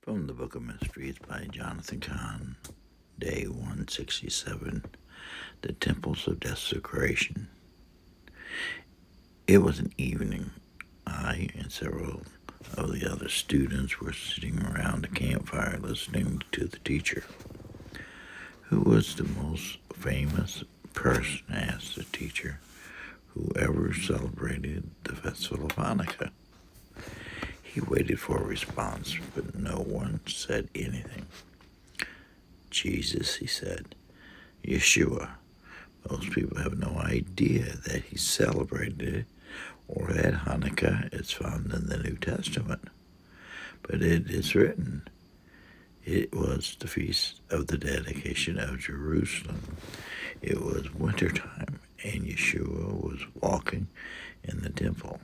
From the Book of Mysteries by Jonathan Cahn, Day 167, The Temples of Desecration. It was an evening. I and several of the other students were sitting around a campfire listening to the teacher. Who was the most famous person? Asked the teacher. Whoever celebrated the festival of Hanukkah. He waited for a response, but no one said anything. Jesus, he said. Yeshua. Most people have no idea that he celebrated it or that Hanukkah is found in the New Testament. But it is written. It was the feast of the dedication of Jerusalem. It was wintertime, and Yeshua was walking in the temple.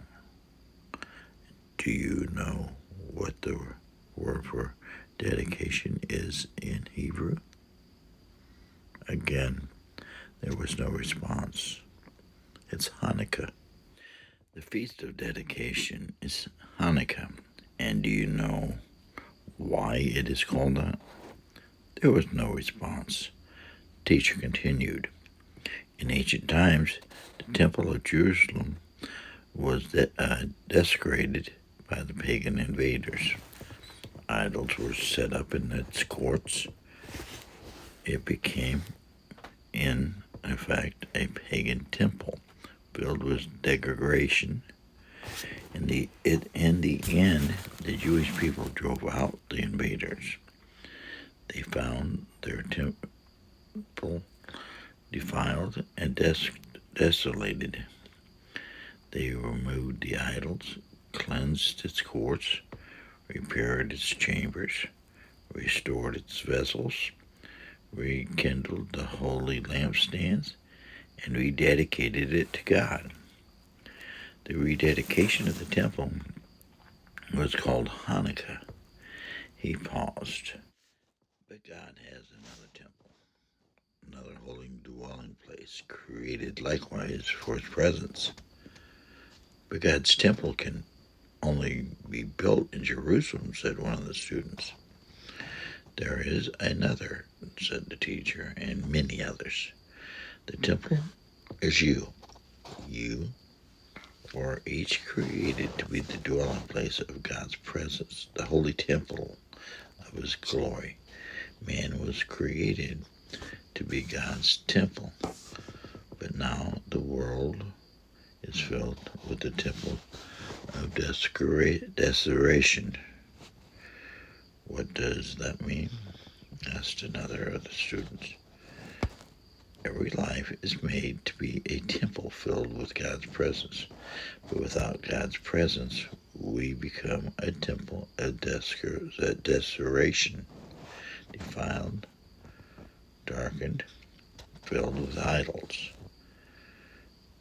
Do you know what the word for dedication is in Hebrew? Again, there was no response. It's Hanukkah. The Feast of Dedication is Hanukkah. And do you know why it is called that? There was no response. The teacher continued. In ancient times, the Temple of Jerusalem was desecrated by the pagan invaders. Idols were set up in its courts. It became, in effect, a pagan temple filled with degradation. In the end, the Jewish people drove out the invaders. They found their temple defiled and desolated. They removed the idols, cleansed its courts, repaired its chambers, restored its vessels, rekindled the holy lampstands, and rededicated it to God. The rededication of the temple was called Hanukkah. He paused. But God has another temple, another holy dwelling place, created likewise for his presence. But God's temple can only be built in Jerusalem, said one of the students. There is another, said the teacher, and many others. The temple is you. You were each created to be the dwelling place of God's presence, the holy temple of his glory. Man was created to be God's temple, but now the world is filled with the temple of desecration. What does that mean? Asked another of the students. Every life is made to be a temple filled with God's presence, but without God's presence, we become a temple of desecration, defiled, darkened, filled with idols.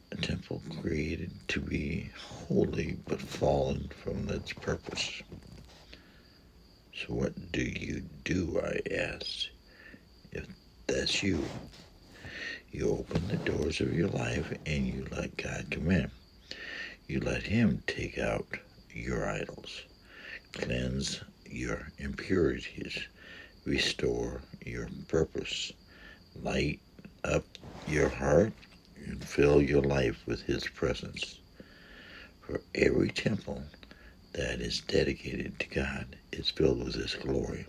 A temple created to be holy, but fallen from its purpose. So what do you do, I asked, if that's you? You open the doors of your life and you let God come in. You let him take out your idols, cleanse your impurities, restore your purpose, light up your heart, and fill your life with his presence. For every temple that is dedicated to God is filled with his glory.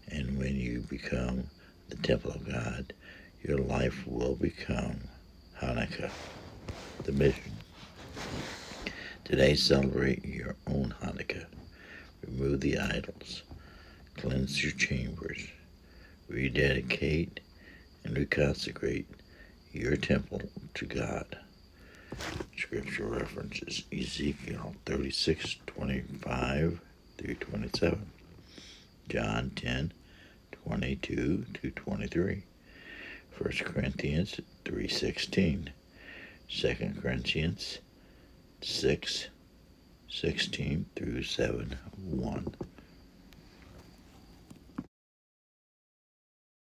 And when you become the temple of God, your life will become Hanukkah, the mission. Today, celebrate your own Hanukkah. Remove the idols, cleanse your chambers, rededicate and reconsecrate your temple to God. Scripture references Ezekiel 36:25 through 27, John 10:22-23, 1 Corinthians 3:16, 2 Corinthians 6:16 through 7:1.